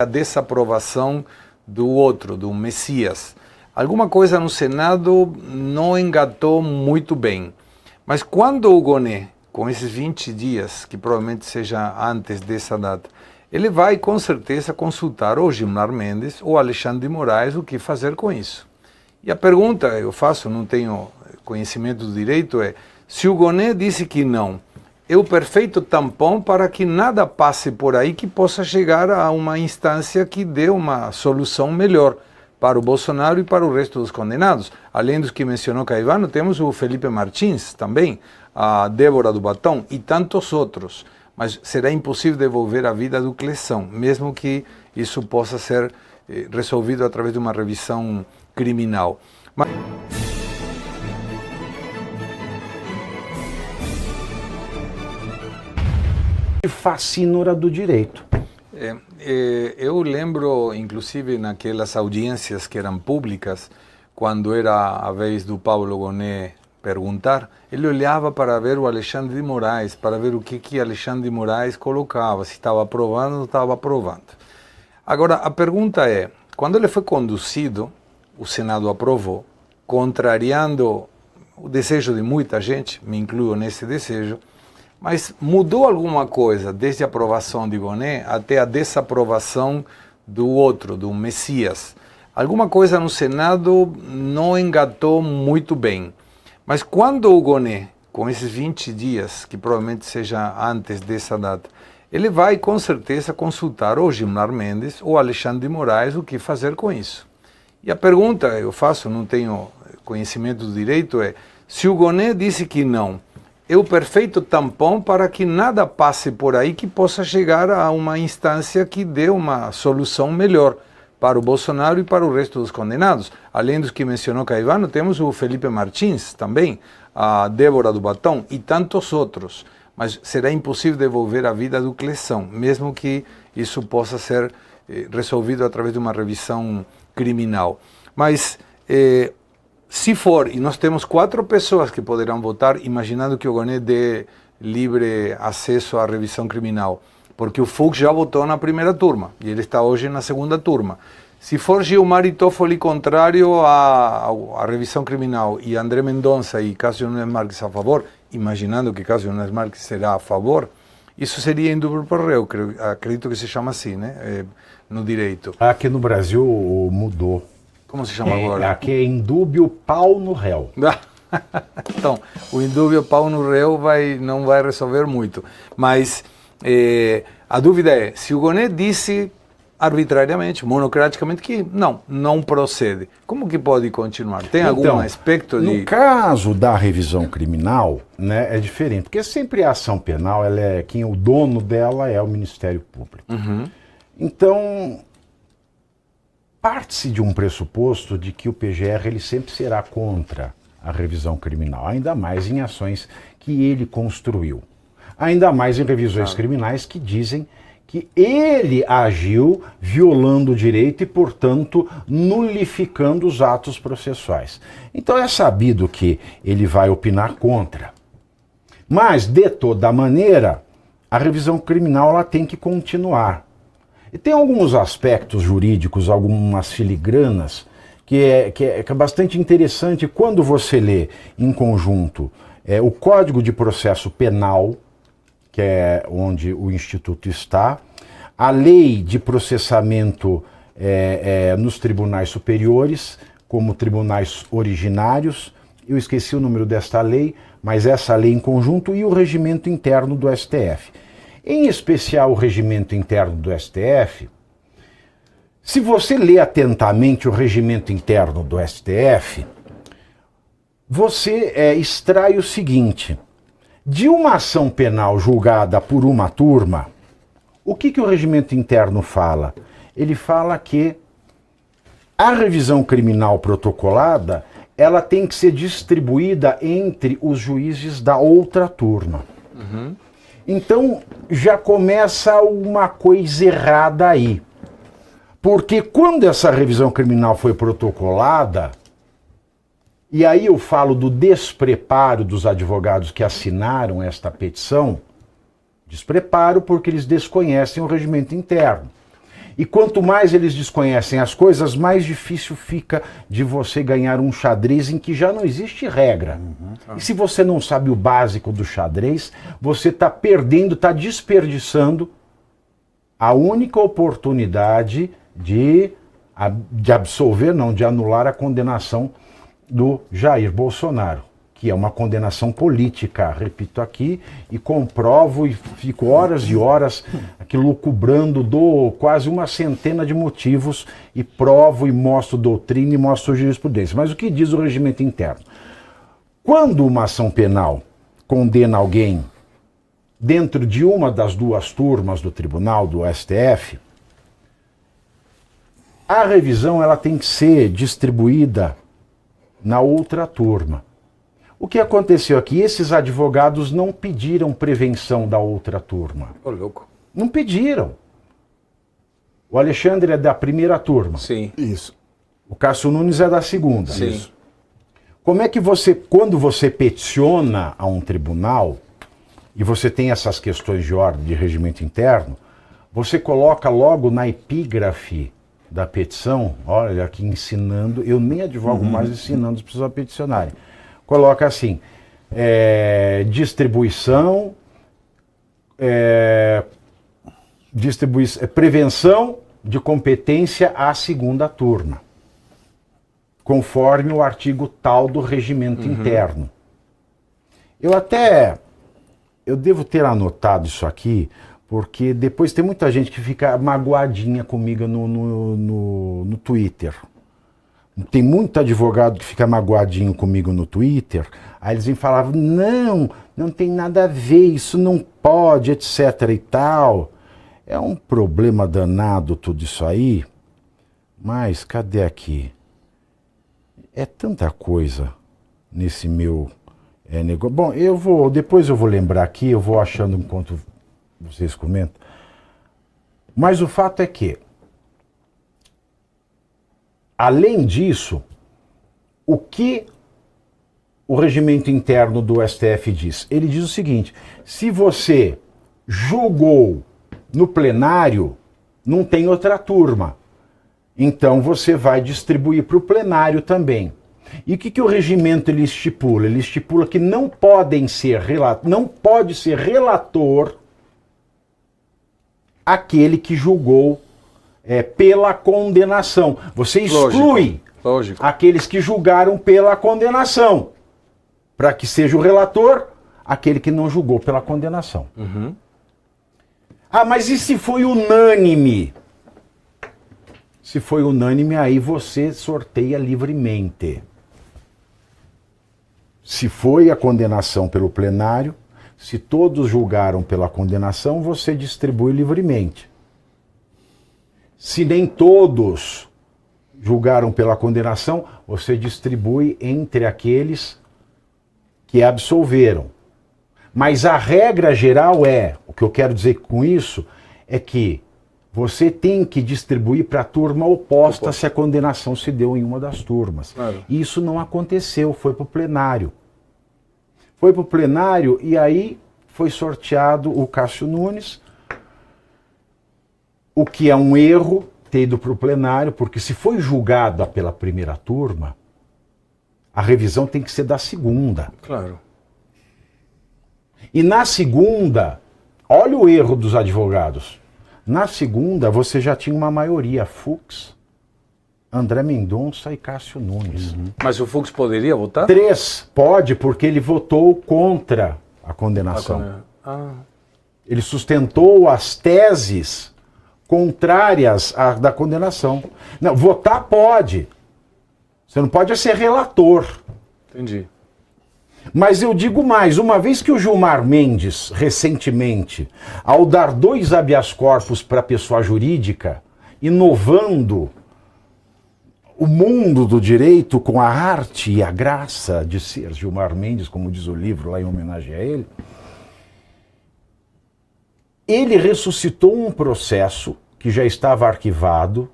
a desaprovação do outro, do Messias. Alguma coisa no Senado não engatou muito bem. Mas quando o Gonê, com esses 20 dias, que provavelmente seja antes dessa data, ele vai com certeza consultar ou Gilmar Mendes ou Alexandre de Moraes o que fazer com isso. E a pergunta eu faço, não tenho conhecimento do direito, é: se o Gonê disse que não, é o perfeito tampão para que nada passe por aí que possa chegar a uma instância que dê uma solução melhor para o Bolsonaro e para o resto dos condenados. Além dos que mencionou Caivano, temos o Felipe Martins também, a Débora do Batão e tantos outros. Mas será impossível devolver a vida do Clesão, mesmo que isso possa ser resolvido através de uma revisão criminal. Mas... fascínora do direito. Eu lembro, inclusive, naquelas audiências que eram públicas, quando era a vez do Paulo Gonê perguntar, ele olhava para ver o Alexandre de Moraes, para ver o que Alexandre de Moraes colocava, se estava aprovando ou não estava aprovando. Agora, a pergunta é, quando ele foi conduzido, o Senado aprovou, contrariando o desejo de muita gente, me incluo nesse desejo, mas mudou alguma coisa desde a aprovação de Gonê até a desaprovação do outro, do Messias. Alguma coisa no Senado não engatou muito bem. Mas quando o Gonê, com esses 20 dias, que provavelmente seja antes dessa data, ele vai com certeza consultar ou Gilmar Mendes ou Alexandre de Moraes o que fazer com isso. E a pergunta eu faço, não tenho conhecimento do direito, é: se o Gonê disse que não, é o perfeito tampão para que nada passe por aí que possa chegar a uma instância que dê uma solução melhor para o Bolsonaro e para o resto dos condenados. Além dos que mencionou Caivano, temos o Felipe Martins também, a Débora do Batão e tantos outros. Mas será impossível devolver a vida do Clesão, mesmo que isso possa ser resolvido através de uma revisão criminal. Mas... se for, e nós temos 4 pessoas que poderão votar, imaginando que o Gonê dê livre acesso à revisão criminal, porque o Fux já votou na primeira turma, e ele está hoje na segunda turma. Se for Gilmar e Toffoli contrário à revisão criminal, e André Mendonça e Cássio Nunes Marques a favor, imaginando que Cássio Nunes Marques será a favor, isso seria indúbio pro réu, acredito que se chama assim, né, no direito. Aqui no Brasil mudou. Como se chama agora? Aqui é indúbio pau no réu. Então, o indúbio pau no réu não vai resolver muito. Mas a dúvida é, se o Gonê disse arbitrariamente, monocraticamente, que não procede, como que pode continuar? Tem algum aspecto de... No caso da revisão criminal, né, é diferente, porque sempre a ação penal, o dono dela é o Ministério Público. Uhum. Então... parte-se de um pressuposto de que o PGR ele sempre será contra a revisão criminal, ainda mais em ações que ele construiu. Ainda mais em revisões criminais que dizem que ele agiu violando o direito e, portanto, nulificando os atos processuais. Então é sabido que ele vai opinar contra. Mas, de toda maneira, a revisão criminal ela tem que continuar. E tem alguns aspectos jurídicos, algumas filigranas, que é bastante interessante quando você lê em conjunto o Código de Processo Penal, que é onde o Instituto está, a Lei de Processamento nos tribunais superiores, como tribunais originários, eu esqueci o número desta lei, mas essa lei em conjunto, e o regimento interno do STF. Em especial o regimento interno do STF, se você lê atentamente o regimento interno do STF, você extrai o seguinte: de uma ação penal julgada por uma turma, o que o regimento interno fala? Ele fala que a revisão criminal protocolada ela tem que ser distribuída entre os juízes da outra turma. Uhum. Então, já começa uma coisa errada aí. Porque quando essa revisão criminal foi protocolada, e aí eu falo do despreparo dos advogados que assinaram esta petição, despreparo porque eles desconhecem o regimento interno. E quanto mais eles desconhecem as coisas, mais difícil fica de você ganhar um xadrez em que já não existe regra. E se você não sabe o básico do xadrez, você está perdendo, está desperdiçando a única oportunidade de absolver, não, de anular a condenação do Jair Bolsonaro, que é uma condenação política, repito aqui, e comprovo e fico horas e horas aqui lucubrando, dou quase uma centena de motivos e provo e mostro doutrina e mostro jurisprudência. Mas o que diz o regimento interno? Quando uma ação penal condena alguém dentro de uma das duas turmas do tribunal, do STF, a revisão ela tem que ser distribuída na outra turma. O que aconteceu aqui? Esses advogados não pediram prevenção da outra turma. Ô, louco. Não pediram. O Alexandre é da primeira turma. Sim. Isso. O Cássio Nunes é da segunda. Sim. Isso. Como é que você, quando você peticiona a um tribunal, e você tem essas questões de ordem, de regimento interno, você coloca logo na epígrafe da petição, olha aqui ensinando, eu nem advogo mais ensinando as pessoas a peticionarem. Coloca assim, prevenção de competência à segunda turma, conforme o artigo tal do regimento interno. Eu devo ter anotado isso aqui, porque depois tem muita gente que fica magoadinha comigo no Twitter. Tem muito advogado que fica magoadinho comigo no Twitter, aí eles me falavam, não tem nada a ver, isso não pode, etc e tal. É um problema danado tudo isso aí, mas cadê aqui? É tanta coisa nesse meu negócio. Bom, depois eu vou lembrar aqui, eu vou achando enquanto vocês comentam. Mas o fato é que, além disso, o que o regimento interno do STF diz? Ele diz o seguinte, se você julgou no plenário, não tem outra turma. Então você vai distribuir para o plenário também. E o que o regimento ele estipula? Ele estipula que não pode ser relator aquele que julgou pela condenação. Você exclui Lógico. aqueles que julgaram pela condenação, para que seja o relator aquele que não julgou pela condenação. Ah, mas e se foi unânime? Se foi unânime, aí você sorteia livremente. Se foi a condenação pelo plenário, se todos julgaram pela condenação, você distribui livremente. Se nem todos julgaram pela condenação, você distribui entre aqueles que absolveram. Mas a regra geral o que eu quero dizer com isso, é que você tem que distribuir para a turma oposta se a condenação se deu em uma das turmas. Claro. E isso não aconteceu, foi para o plenário. Foi para o plenário e aí foi sorteado o Cássio Nunes, o que é um erro ter ido para o plenário, porque se foi julgada pela primeira turma, a revisão tem que ser da segunda. Claro. E na segunda, olha o erro dos advogados. Na segunda, você já tinha uma maioria, Fux, André Mendonça e Cássio Nunes. Mas o Fux poderia votar? 3 pode, porque ele votou contra a condenação. Ele sustentou as teses contrárias à da condenação. Não, votar pode. Você não pode ser relator. Entendi. Mas eu digo mais, uma vez que o Gilmar Mendes, recentemente, ao dar 2 habeas corpus para a pessoa jurídica, inovando o mundo do direito com a arte e a graça de ser Gilmar Mendes, como diz o livro lá em homenagem a ele, ele ressuscitou um processo que já estava arquivado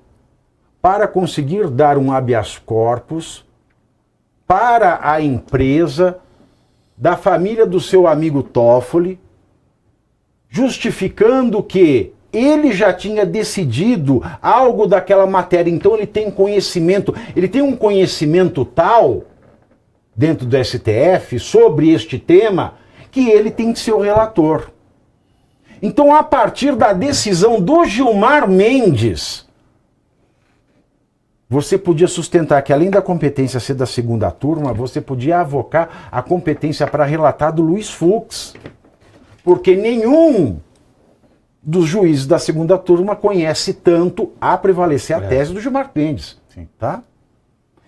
para conseguir dar um habeas corpus para a empresa da família do seu amigo Toffoli, justificando que ele já tinha decidido algo daquela matéria, então ele tem conhecimento, ele tem um conhecimento tal dentro do STF sobre este tema que ele tem que ser o relator. Então, a partir da decisão do Gilmar Mendes, você podia sustentar que, além da competência ser da segunda turma, você podia avocar a competência para relatar do Luiz Fux. Porque nenhum dos juízes da segunda turma conhece tanto a prevalecer a tese do Gilmar Mendes. Sim. Tá?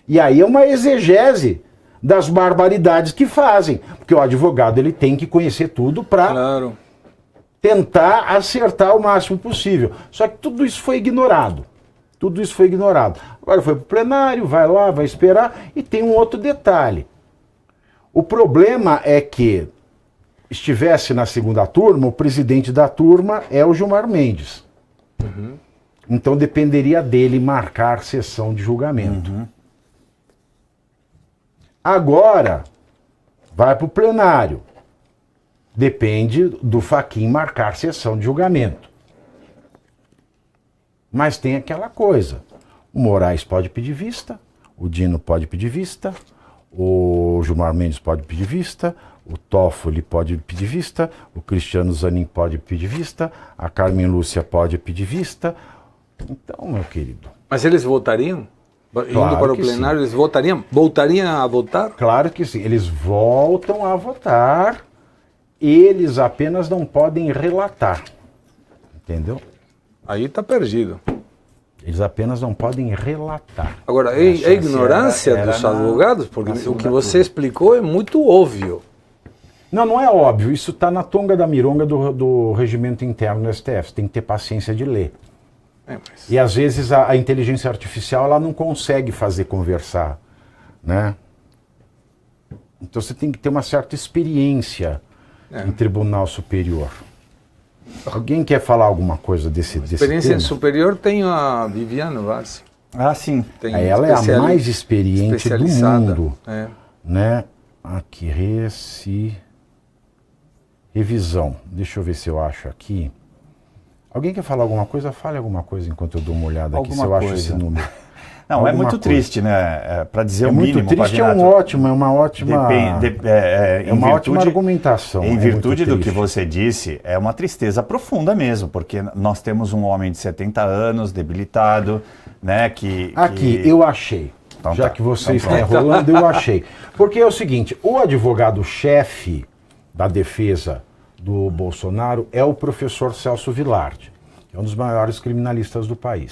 E aí é uma exegese das barbaridades que fazem. Porque o advogado ele tem que conhecer tudo para tentar acertar o máximo possível. Só que tudo isso foi ignorado. Tudo isso foi ignorado. Agora foi para o plenário, vai lá, vai esperar. E tem um outro detalhe. O problema é que estivesse na segunda turma, o presidente da turma é o Gilmar Mendes. Uhum. Então dependeria dele marcar sessão de julgamento. Uhum. Agora, vai para o plenário. Depende do Fachin marcar sessão de julgamento. Mas tem aquela coisa. O Moraes pode pedir vista, o Dino pode pedir vista, o Gilmar Mendes pode pedir vista, o Toffoli pode pedir vista, o Cristiano Zanin pode pedir vista, a Carmen Lúcia pode pedir vista. Então, meu querido... Mas eles votariam? Claro indo para o plenário, sim. Eles votariam? Voltariam a votar? Claro que sim. Eles voltam a votar, eles apenas não podem relatar. Entendeu? Aí está perdido. Eles apenas não podem relatar. Agora, é ignorância dos advogados? Porque o que você explicou é muito óbvio. Não, não é óbvio. Isso está na tonga da mironga do regimento interno do STF. Você tem que ter paciência de ler. E às vezes a inteligência artificial ela não consegue fazer conversar, né? Então você tem que ter uma certa experiência em tribunal superior. Alguém quer falar alguma coisa desse tema? Experiência superior tem a Viviane Vassi. Ah, sim. Ela é a mais experiente do mundo. Né? Aqui, revisão. Deixa eu ver se eu acho aqui. Alguém quer falar alguma coisa? Fale alguma coisa enquanto eu dou uma olhada aqui, se eu acho esse número. Não, é muito triste, né? Para dizer o mínimo. Muito triste, é uma ótima argumentação. Em virtude do que você disse, é uma tristeza profunda mesmo, porque nós temos um homem de 70 anos, debilitado, né? Eu achei. Então, já que você está enrolando, eu achei. Porque é o seguinte, o advogado-chefe da defesa do Bolsonaro é o professor Celso Vilardi, que é um dos maiores criminalistas do país.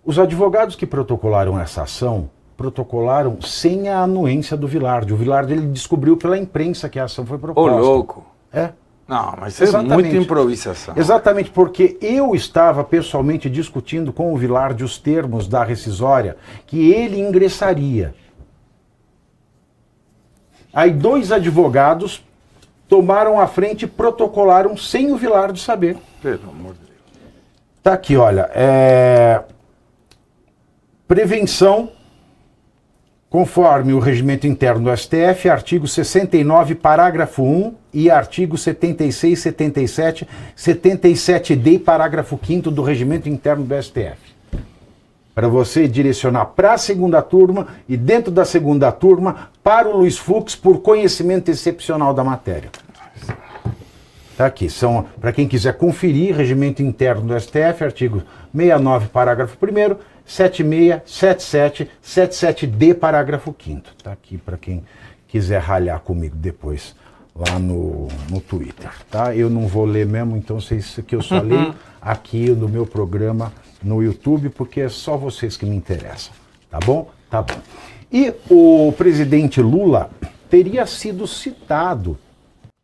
Os advogados que protocolaram essa ação, protocolaram sem a anuência do Vilardi. O Vilardi ele descobriu pela imprensa que a ação foi proposta. Ô, louco! É. Não, mas é muita improvisação. Exatamente, porque eu estava pessoalmente discutindo com o Vilardi os termos da rescisória que ele ingressaria. Aí 2 advogados tomaram a frente e protocolaram sem o Vilardi saber. Pelo amor de Deus. Tá aqui, olha. Prevenção, conforme o regimento interno do STF, artigo 69, parágrafo 1 e artigo 76, 77, 77D, parágrafo 5º do regimento interno do STF. Para você direcionar para a segunda turma e dentro da segunda turma para o Luiz Fux por conhecimento excepcional da matéria. Tá aqui, são, para quem quiser conferir, regimento interno do STF, artigo 69, parágrafo 1º, 76, 77, 77D, parágrafo 5º. Tá aqui para quem quiser ralhar comigo depois, lá no Twitter, tá? Eu não vou ler mesmo, então isso aqui eu só leio aqui no meu programa no YouTube, porque é só vocês que me interessam, tá bom? Tá bom. E o presidente Lula teria sido citado.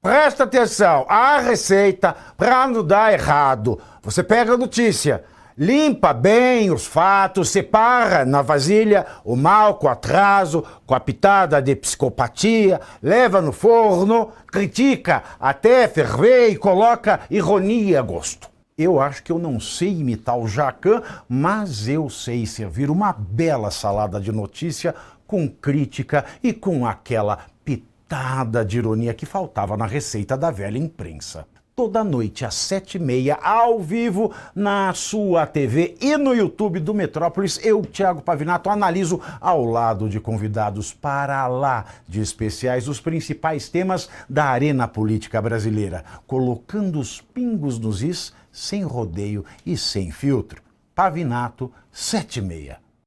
Presta atenção, a receita, para não dar errado, você pega a notícia, limpa bem os fatos, separa na vasilha o mal com atraso, com a pitada de psicopatia, leva no forno, critica até ferver e coloca ironia a gosto. Eu acho que eu não sei imitar o Jacan, mas eu sei servir uma bela salada de notícia com crítica e com aquela pitada de ironia que faltava na receita da velha imprensa. toda noite às 7h30, ao vivo, na sua TV e no YouTube do Metrópolis. Eu, Thiago Pavinato, analiso ao lado de convidados para lá de especiais os principais temas da arena política brasileira, colocando os pingos nos is, sem rodeio e sem filtro. Pavinato, 7h30.